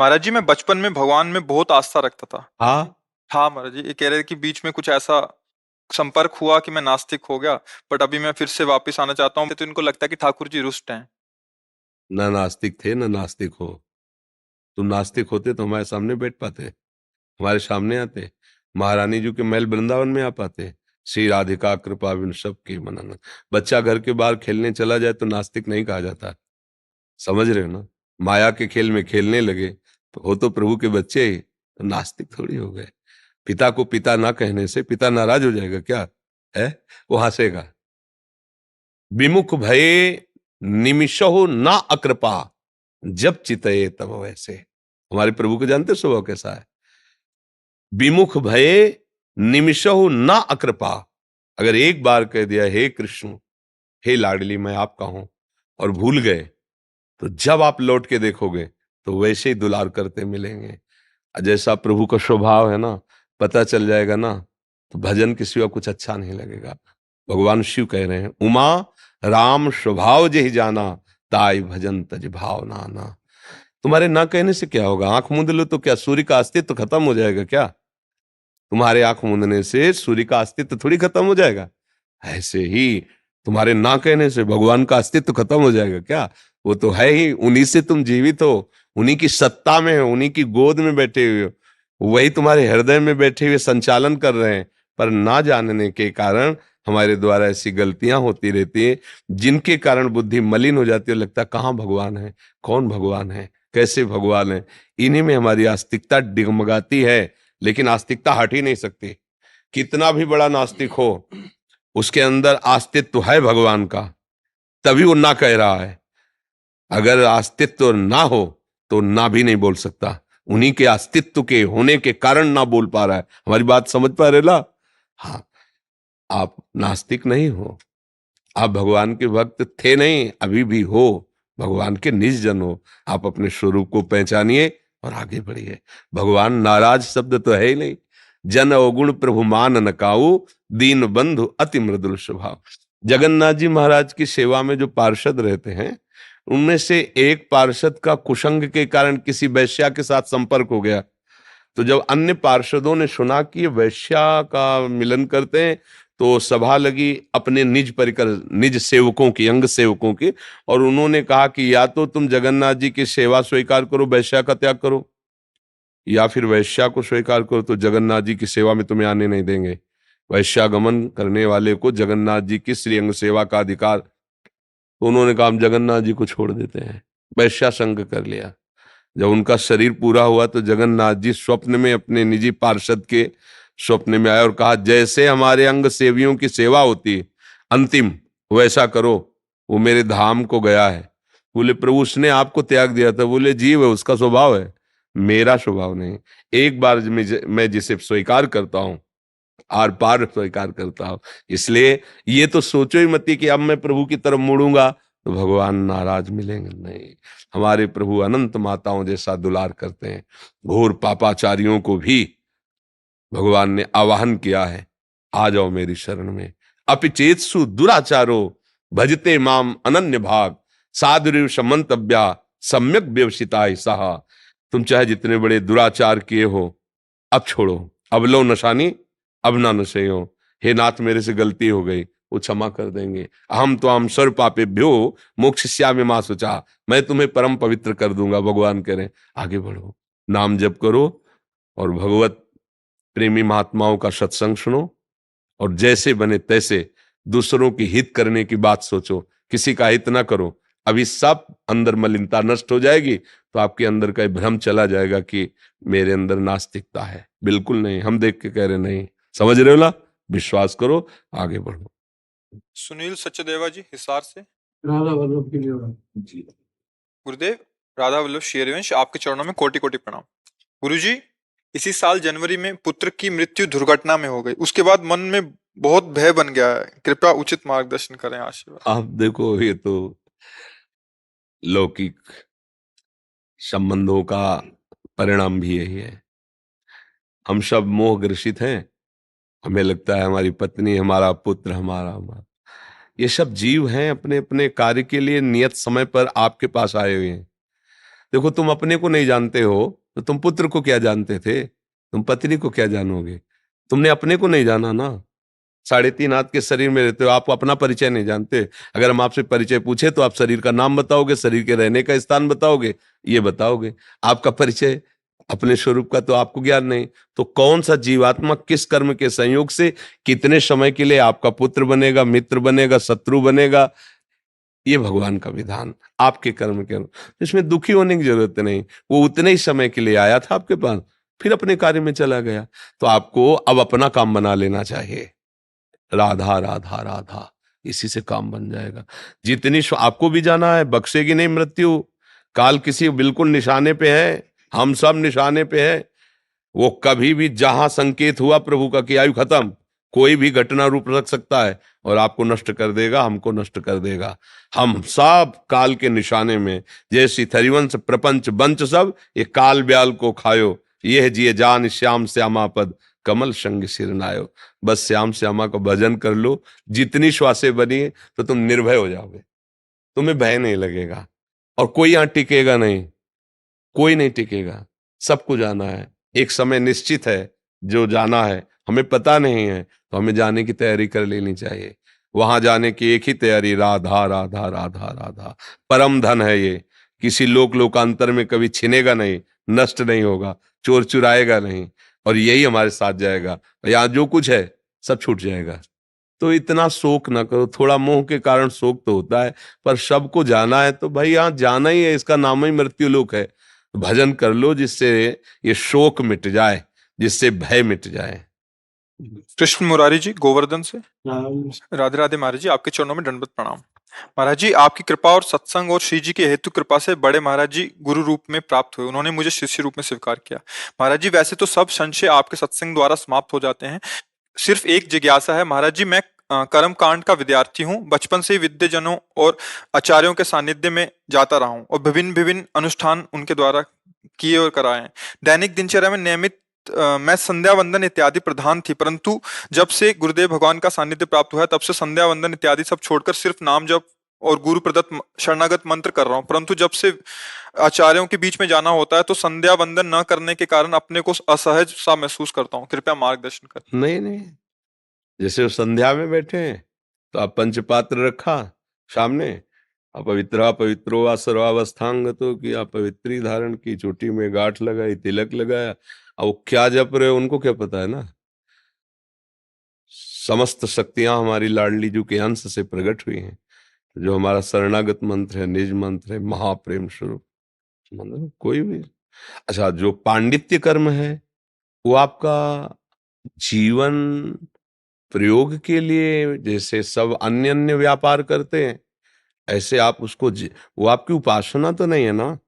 महाराज जी, मैं बचपन में भगवान में बहुत आस्था रखता था। हाँ। हाँ महाराज जी, ये कह रहे कि बीच में कुछ ऐसा संपर्क हुआ कि मैं नास्तिक हो गया। बट अभी मैं फिर से वापस आना चाहता हूँ, तो इनको लगता है कि ठाकुर जी रुष्ट हैं। न नास्तिक थे न नास्तिक हो। तुम नास्तिक होते तो हमारे सामने बैठ पाते, हमारे सामने आते, महारानी जी के महल वृंदावन में आ पाते। श्री राधिका कृपा बिन सब की मनन। बच्चा घर के बाहर खेलने चला जाए तो नास्तिक नहीं कहा जाता। समझ रहे हो ना? माया के खेल में खेलने लगे तो हो तो प्रभु के बच्चे ही, तो नास्तिक थोड़ी हो गए। पिता को पिता ना कहने से पिता नाराज हो जाएगा क्या? है? वो हंसेगा। विमुख भये निमिषहु ना अकृपा, जब चितये तब वैसे। हमारे प्रभु को जानते स्वभाव कैसा है? विमुख भये निमिषहु ना अकृपा। अगर एक बार कह दिया हे कृष्ण, हे लाडली मैं आपका हूं, और भूल गए, तो जब आप लौट के देखोगे तो वैसे ही दुलार करते मिलेंगे। जैसा प्रभु का स्वभाव है ना, पता चल जाएगा ना, तो भजन के सिवा कुछ अच्छा नहीं लगेगा। भगवान शिव कह रहे हैं, उमा राम स्वभाव जेहि जाना, ताई भजन तज भाव नाना। तुम्हारे ना कहने से क्या होगा? आंख मूंद लो तो क्या सूर्य का अस्तित्व खत्म हो जाएगा क्या? तुम्हारे आंख मूंदने से सूर्य का अस्तित्व थोड़ी खत्म हो जाएगा। ऐसे ही तुम्हारे ना कहने से भगवान का अस्तित्व खत्म हो जाएगा क्या? वो तो है ही, उन्हीं से तुम जीवित हो, उन्हीं की सत्ता में हो, उन्हीं की गोद में बैठे हुए हो, वही तुम्हारे हृदय में बैठे हुए संचालन कर रहे हैं। पर ना जानने के कारण हमारे द्वारा ऐसी गलतियां होती रहती हैं, जिनके कारण बुद्धि मलिन हो जाती है। लगता है कहाँ भगवान है, कौन भगवान है, कैसे भगवान है। इन्हीं में हमारी आस्तिकता डिगमगाती है। लेकिन आस्तिकता हट ही नहीं सकती। कितना भी बड़ा नास्तिक हो, उसके अंदर अस्तित्व है भगवान का, तभी वो ना कह रहा है। अगर अस्तित्व ना हो तो ना भी नहीं बोल सकता। उन्हीं के अस्तित्व के होने के कारण ना बोल पा रहा है। हमारी बात समझ पा रहे ला? हाँ। आप नास्तिक नहीं हो, आप भगवान के भक्त थे नहीं, अभी भी हो, भगवान के निज जन हो। आप अपने स्वरूप को पहचानिए और आगे बढ़िए। भगवान नाराज शब्द तो है ही नहीं। जन अवगुण प्रभु मान न काऊ, दीन बंधु अति मृदुल स्वभाव। जगन्नाथ जी महाराज की सेवा में जो पार्षद रहते हैं, उनमें से एक पार्षद का कुसंग के कारण किसी वैश्या के साथ संपर्क हो गया। तो जब अन्य पार्षदों ने सुना कि ये वैश्या का मिलन करते हैं, तो सभा लगी अपने निज परिकर, निज सेवकों की, अंग सेवकों की, और उन्होंने कहा कि या तो तुम जगन्नाथ जी की सेवा स्वीकार करो, वैश्या का त्याग करो, या फिर वैश्या को स्वीकार करो तो जगन्नाथ जी की सेवा में तुम्हें आने नहीं देंगे। वैश्यागमन करने वाले को जगन्नाथ जी की श्री अंग सेवा का अधिकार। तो उन्होंने कहा हम जगन्नाथ जी को छोड़ देते हैं, वैश्या संग कर लिया। जब उनका शरीर पूरा हुआ तो जगन्नाथ जी स्वप्न में अपने निजी पार्षद के स्वप्न में आए और कहा जैसे हमारे अंग सेवियों की सेवा होती है अंतिम, वैसा करो। वो मेरे धाम को गया है। बोले प्रभु उसने आपको त्याग दिया था। बोले जीव है, उसका स्वभाव है, मेरा स्वभाव नहीं। एक बार मैं जिसे स्वीकार करता हूं, आर पार स्वीकार करता हूं। इसलिए ये तो सोचो ही मत कि अब मैं प्रभु की तरफ मुड़ूंगा तो भगवान नाराज मिलेंगे, नहीं। हमारे प्रभु अनंत माताओं जैसा दुलार करते हैं। घोर पापाचारियों को भी भगवान ने आवाहन किया है, आ जाओ मेरी शरण में। अपिचेतसु दुराचारो भजते माम अनन्य भाग, साधुरीव समन्तव्या सम्यक व्यवसिता सहा। तुम चाहे जितने बड़े दुराचार किए हो, अब छोड़ो, अब लो नशानी, अब ना नशे हो। हे नाथ मेरे से गलती हो गई, वो क्षमा कर देंगे। अहम तो हम सर्व पापेभ्यो मोक्षयिष्यामि मा शुचा। मैं तुम्हें परम पवित्र कर दूंगा। भगवान कह रहे हैं आगे बढ़ो, नाम जप करो, और भगवत प्रेमी महात्माओं का सत्संग सुनो, और जैसे बने तैसे दूसरों की हित करने की बात सोचो, किसी का हित ना करो। अभी सब अंदर मलिनता नष्ट हो जाएगी तो आपके अंदर का भ्रम चला जाएगा कि मेरे अंदर नास्तिकता है। बिल्कुल नहीं, हम देख के कह रहे नहीं। समझ रहे हो ना? विश्वास करो, आगे बढ़ो। सुनील सचदेवा जी, हिसार से। राधा वल्लभ की जी। गुरुदेव, राधा वल्लभ शेरवंश, आपके चरणों में कोटि कोटि प्रणाम। गुरुजी, इसी साल जनवरी में पुत्र की मृत्यु दुर्घटना में हो गई। उसके बाद मन में बहुत भय बन गया है। कृपया उचित मार्गदर्शन करें, आशीर्वाद। आप देखो, ये तो लौकिक संबंधों का परिणाम भी यही है। हम सब मोह ग्रसित हैं। हमें लगता है हमारी पत्नी, हमारा पुत्र, हमारा ये सब जीव हैं, अपने अपने कार्य के लिए नियत समय पर आपके पास आए हुए हैं। देखो तुम अपने को नहीं जानते हो तो तुम पुत्र को क्या जानते थे, तुम पत्नी को क्या जानोगे? तुमने अपने को नहीं जाना ना। 3.5 हाथ के शरीर में रहते हो, आप अपना परिचय नहीं जानते। अगर हम आपसे परिचय पूछे तो आप शरीर का नाम बताओगे, शरीर के रहने का स्थान बताओगे, ये बताओगे। आपका परिचय अपने स्वरूप का तो आपको ज्ञान नहीं। तो कौन सा जीवात्मा किस कर्म के संयोग से कितने समय के लिए आपका पुत्र बनेगा, मित्र बनेगा, शत्रु बनेगा, ये भगवान का विधान आपके कर्म के अनुसार। इसमें दुखी होने की जरूरत नहीं। वो उतने ही समय के लिए आया था आपके पास, फिर अपने कार्य में चला गया। तो आपको अब अपना काम बना लेना चाहिए। राधा राधा राधा, इसी से काम बन जाएगा। आपको भी जाना है, बख्शेगी नहीं मृत्यु। काल किसी बिल्कुल निशाने पे है, हम सब निशाने पे है। वो कभी भी जहां संकेत हुआ प्रभु का कि आयु खत्म, कोई भी घटना रूप रख सकता है और आपको नष्ट कर देगा, हमको नष्ट कर देगा। हम सब काल के निशाने में, जैसी थरिवंश प्रपंच बंच सब, ये काल ब्याल को खायो, ये जिए जान श्याम श्यामा पद, कमल संग सिर नायो। बस श्याम श्यामा का भजन कर लो, जितनी श्वासें बनी तो तुम निर्भय हो जाओगे, तुम्हें भय नहीं लगेगा। और कोई यहां टिकेगा नहीं, कोई नहीं टिकेगा। सबको जाना है, एक समय निश्चित है जो जाना है। हमें पता नहीं है तो हमें जाने की तैयारी कर लेनी चाहिए। वहां जाने की एक ही तैयारी, राधा राधा राधा राधा। परम धन है ये, किसी लोकांतर में कभी छिनेगा नहीं, नष्ट नहीं होगा, चोर चुराएगा नहीं, और यही हमारे साथ जाएगा। यहाँ जो कुछ है सब छूट जाएगा। तो इतना शोक ना करो। थोड़ा मोह के कारण शोक तो होता है, पर सबको जाना है तो भाई यहाँ जाना ही है, इसका नाम ही मृत्यु लोक है। भजन कर लो जिससे ये शोक मिट जाए, जिससे भय मिट जाए। कृष्ण मुरारी जी गोवर्धन से। राधे राधे महाराज जी, आपके चरणों में दंडवत प्रणाम। महाराज जी, आपकी कृपा और सत्संग और श्री जी की हेतु कृपा से बड़े महाराज जी गुरु रूप में प्राप्त हुए। उन्होंने मुझे शिष्य रूप में स्वीकार किया। महाराज जी, वैसे तो सब संशय आपके सत्संग द्वारा समाप्त हो जाते हैं। सिर्फ एक जिज्ञासा है महाराज जी। मैं कर्म कांड का विद्यार्थी हूँ। बचपन से ही विद्यजनों और आचार्यों के सानिध्य में जाता रहा हूँ और विभिन्न विभिन्न अनुष्ठान उनके द्वारा किए और कराए हैं। दैनिक दिनचर्या में नियमित मैं संध्या वंदन इत्यादि प्रधान थी, परंतु जब से गुरुदेव भगवान का सानिध्य प्राप्त हुआ है, तब से संध्या वंदन इत्यादि सब छोड़कर सिर्फ नाम जप और गुरु प्रदत्त शरणागत मंत्र कर रहा हूँ। परंतु जब से आचार्यों के बीच में जाना होता है तो संध्या वंदन न करने के कारण अपने को असहज सा महसूस करता हूँ। कृपया मार्गदर्शन करें। नहीं नहीं, जैसे वो संध्या में बैठे हैं तो आप पंचपात्र रखा सामने, अपवित्रा पवित्रो वा सर्वावस्थांगतो, कि आप पवित्री धारण की, चोटी में गांठ लगाई, तिलक लगाया। अब वो क्या जप रहे हो उनको क्या पता है ना। समस्त शक्तियां हमारी लाडली जू के अंश से प्रकट हुई हैं। जो हमारा शरणागत मंत्र है, निज मंत्र है, महाप्रेम स्वरूप मंत्र, कोई भी। अच्छा, जो पांडित्य कर्म है वो आपका जीवन प्रयोग के लिए, जैसे सब अन्य अन्य व्यापार करते हैं, ऐसे आप उसको वो आपकी उपासना तो नहीं है ना,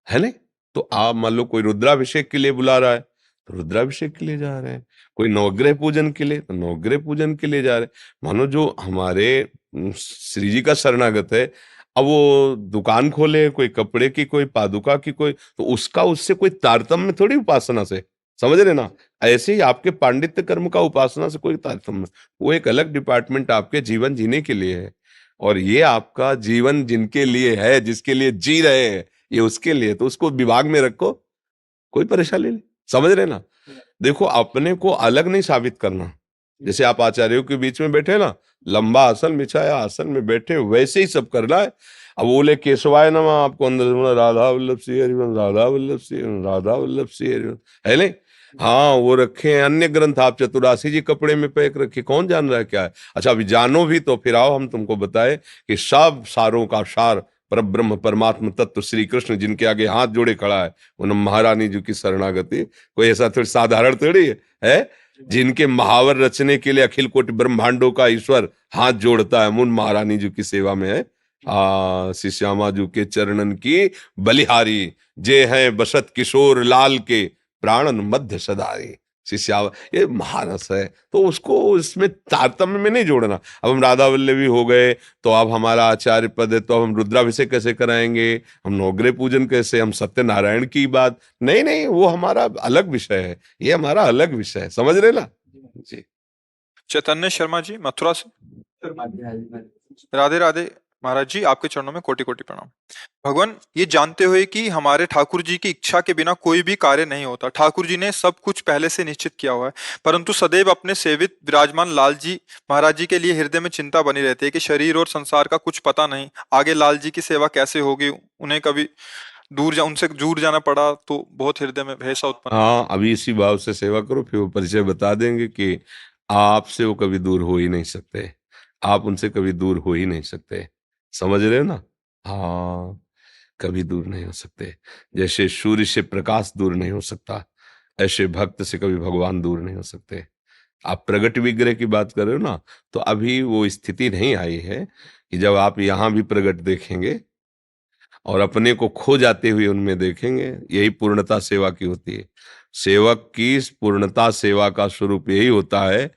है नहीं। तो आप मान लो कोई रुद्राभिषेक के लिए बुला रहा है तो रुद्राभिषेक के लिए जा रहे हैं, कोई नवग्रह पूजन के लिए तो नवग्रह पूजन के लिए जा रहे हैं। मानो जो हमारे श्री जी का शरणागत है, अब वो दुकान खोले कोई कपड़े की, कोई पादुका की, कोई, तो उसका उससे कोई तारतम्य थोड़ी उपासना से, समझ रहे ना। ऐसे ही आपके पांडित्य कर्म का उपासना से कोई तारतम्य, वो एक अलग डिपार्टमेंट आपके जीवन जीने के लिए है। और ये आपका जीवन जिनके लिए है, जिसके लिए जी रहे हैं, ये उसके लिए, तो उसको विभाग में रखो, कोई परेशानी नहीं। समझ रहे ना। देखो, अपने को अलग नहीं साबित करना। जैसे आप आचार्यों के बीच में बैठे ना, लंबा आसन बिछाया, आसन में बैठे, वैसे ही सब करना है। अब बोले केशवाय नमः, आपको अंदर से बोला राधा वल्लभ श्री हरिवंश, राधा वल्लभ श्री, राधा वल्लभ श्री हरिवंश, है नहीं। हाँ, वो रखे हैं अन्य ग्रंथ, आप चतुरासी जी कपड़े में पैक रखे, कौन जान रहा है क्या है। अच्छा, अभी जानो भी तो फिर आओ हम तुमको बताए कि सब सारों का सार पर ब्रह्म परमात्म तत्व श्री कृष्ण, जिनके आगे हाथ जोड़े खड़ा है, उन महारानी जी की शरणागति कोई ऐसा थोड़ी साधारण थोड़ी है। जिनके महावर रचने के लिए अखिल कोटि ब्रह्मांडों का ईश्वर हाथ जोड़ता है, उन महारानी जी की सेवा में है। श्री श्यामा जी के चरणन की बलिहारी, जे हैं बसत किशोर लाल के, प्राणन मध्य सदारी। श्यामा ये महारस है, तो उसको इसमें तारतम्य में नहीं जोड़ना। अब हम राधा वल्लभी हो गए तो अब हमारा आचार्य पद है, तो अब हम रुद्राभिषेक कैसे कराएंगे, हम नवग्रह पूजन कैसे, हम सत्यनारायण की बात नहीं, नहीं, वो हमारा अलग विषय है, ये हमारा अलग विषय है। समझ रहे ना जी। चैतन्य शर्मा जी मथुरा से। राधे राधे महाराज जी आपके चरणों में कोटि कोटि प्रणाम। भगवान, ये जानते हुए कि हमारे ठाकुर जी की इच्छा के बिना कोई भी कार्य नहीं होता, ठाकुर जी ने सब कुछ पहले से निश्चित किया हुआ है, परंतु सदैव अपने सेवित विराजमान लाल जी महाराज जी के लिए हृदय में चिंता बनी रहती है कि शरीर और संसार का कुछ पता नहीं, आगे लाल जी की सेवा कैसे होगी, उन्हें कभी उनसे दूर जाना पड़ा तो बहुत हृदय में भय सा उत्पन्न होता हाँ, अभी इसी भाव से सेवा करो, फिर वो परिचय बता देंगे कि आपसे वो कभी दूर हो ही नहीं सकते, आप उनसे कभी दूर हो ही नहीं सकते। समझ रहे हो ना? हाँ, कभी दूर नहीं हो सकते। जैसे सूर्य से प्रकाश दूर नहीं हो सकता, ऐसे भक्त से कभी भगवान दूर नहीं हो सकते। आप प्रगट विग्रह की बात कर रहे हो ना, तो अभी वो स्थिति नहीं आई है कि जब आप यहाँ भी प्रगट देखेंगे और अपने को खो जाते हुए उनमें देखेंगे। यही पूर्णता सेवा की होती है। सेवक की इस पूर्णता सेवा का स्वरूप यही होता है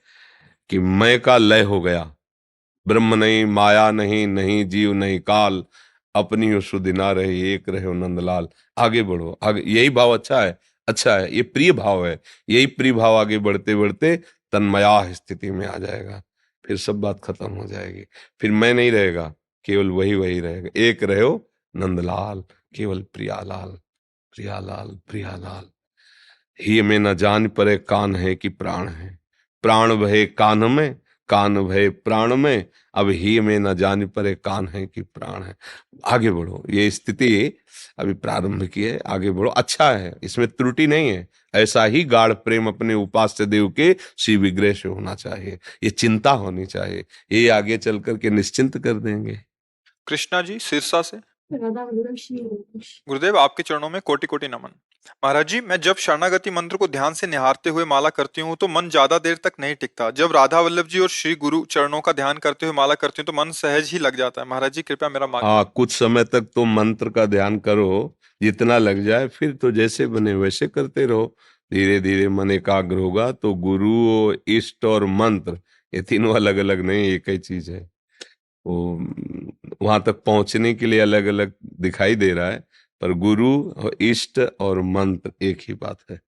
कि मैं का लय हो गया, ब्रह्म नहीं, माया नहीं, नहीं जीव नहीं काल, अपनी सुधि ना रही, एक रहे हो नंदलाल। आगे बढ़ो, आगे। यही भाव अच्छा है, अच्छा है, ये प्रिय भाव है। यही प्रिय भाव आगे बढ़ते बढ़ते तन्मया स्थिति में आ जाएगा, फिर सब बात खत्म हो जाएगी। फिर मैं नहीं रहेगा, केवल वही वही रहेगा। एक रहे हो नंदलाल, केवल प्रियालाल, प्रियालाल, प्रियालाल। ही में न जान परे कान है कि प्राण है, प्राण भये कान में, कान भये प्राण में, अब ही में न जान परे कान है कि प्राण है। आगे बढ़ो, ये स्थिति अभी प्रारंभ की है, आगे बढ़ो। अच्छा है, इसमें त्रुटि नहीं है। ऐसा ही गाढ़ प्रेम अपने उपास्य देव के श्री विग्रह से होना चाहिए, ये चिंता होनी चाहिए, ये आगे चल करके निश्चिंत कर देंगे। कृष्णा जी सिरसा से। गुरुदेव आपके चरणों में कोटि कोटि नमन। महाराज जी, मैं जब शरणागति मंत्र को ध्यान से निहारते हुए माला करती हूँ तो मन ज्यादा देर तक नहीं टिकता। जब राधा वल्लभ जी और श्री गुरु चरणों का ध्यान करते हुए माला करती हूँ तो मन सहज ही लग जाता है। महाराज जी कृपया मेरा मार्ग। हाँ, कुछ समय तक तो मंत्र का ध्यान करो, जितना लग जाए, फिर तो जैसे बने वैसे करते रहो। धीरे धीरे मन एकाग्र होगा तो गुरु, इष्ट और मंत्र, ये तीनों अलग अलग नहीं, एक ही चीज है। वो वहां तक पहुंचने के लिए अलग अलग दिखाई दे रहा है, पर गुरु और इष्ट और मंत्र एक ही बात है।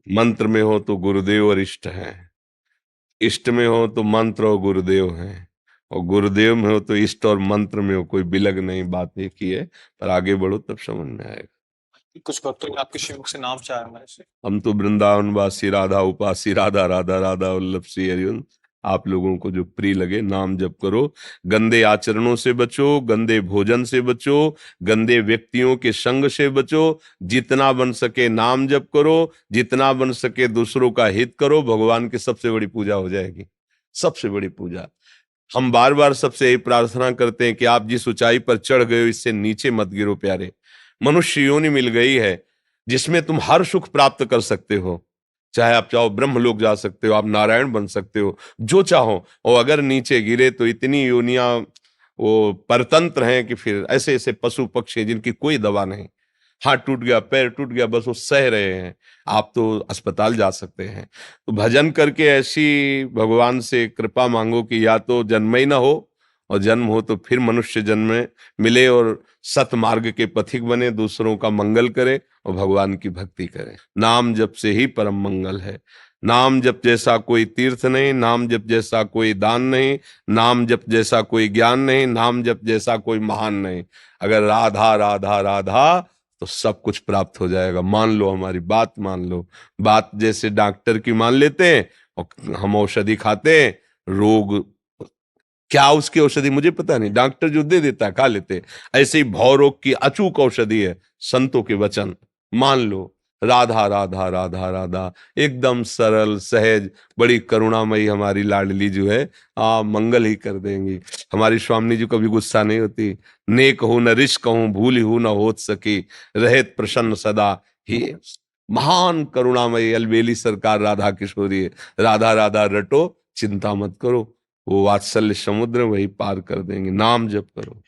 मंत्र में हो तो गुरुदेव और इष्ट है, इष्ट में हो तो मंत्र और गुरुदेव हैं, और गुरुदेव में हो तो इष्ट और मंत्र में हो, कोई बिलग नहीं, बात एक ही है। पर आगे बढ़ो तब समझ में आएगा। कुछ भक्तों ने आपके श्रीमुख से नाम चाहा है मेरे से। हम तो वृंदावन वासी, राधा उपासी, राधा राधा राधा वल्लभ श्री हरिवंश। आप लोगों को जो प्रिय लगे नाम जप करो। गंदे आचरणों से बचो, गंदे भोजन से बचो, गंदे व्यक्तियों के संग से बचो। जितना बन सके नाम जप करो, जितना बन सके दूसरों का हित करो। भगवान की सबसे बड़ी पूजा हो जाएगी, सबसे बड़ी पूजा। हम बार बार सबसे यही प्रार्थना करते हैं कि आप जिस ऊंचाई पर चढ़ गए हो इससे नीचे मत गिरो प्यारे। मनुष्य योनि मिल गई है जिसमें तुम हर सुख प्राप्त कर सकते हो। चाहे आप चाहो ब्रह्मलोक जा सकते हो, आप नारायण बन सकते हो, जो चाहो। और अगर नीचे गिरे तो इतनी योनियां वो परतंत्र हैं कि फिर ऐसे ऐसे पशु पक्षी जिनकी कोई दवा नहीं। हाथ टूट गया, पैर टूट गया, बस वो सह रहे हैं। आप तो अस्पताल जा सकते हैं। तो भजन करके ऐसी भगवान से कृपा मांगो कि या तो जन्म ही ना हो, और जन्म हो तो फिर मनुष्य जन्म में मिले और सतमार्ग के पथिक बने, दूसरों का मंगल करे और भगवान की भक्ति करे। नाम जप से ही परम मंगल है। नाम जप जैसा कोई तीर्थ नहीं, नाम जप जैसा कोई दान नहीं, नाम जप जैसा कोई ज्ञान नहीं, नाम जप जैसा कोई महान नहीं। अगर राधा राधा राधा तो सब कुछ प्राप्त हो जाएगा। मान लो, हमारी बात मान लो। बात जैसे डॉक्टर की मान लेते हैं और हम औषधि खाते हैं, रोग क्या उसकी औषधि मुझे पता नहीं, डॉक्टर जो दे देता है खा लेते हैं। ऐसे ही भव रोग की अचूक औषधि है संतों के वचन। मान लो, राधा राधा राधा राधा, एकदम सरल सहज, बड़ी करुणामयी हमारी लाडली जो है, मंगल ही कर देंगी। हमारी स्वामी जी कभी गुस्सा नहीं होती। नेक हो न रिश कहूं, भूल हो न होत सकी, रहत प्रसन्न सदा ही। महान करुणामयी अलबेली सरकार राधा किशोरी है। राधा राधा रटो, चिंता मत करो, वो वात्सल्य समुद्र वही पार कर देंगे। नाम जप करो।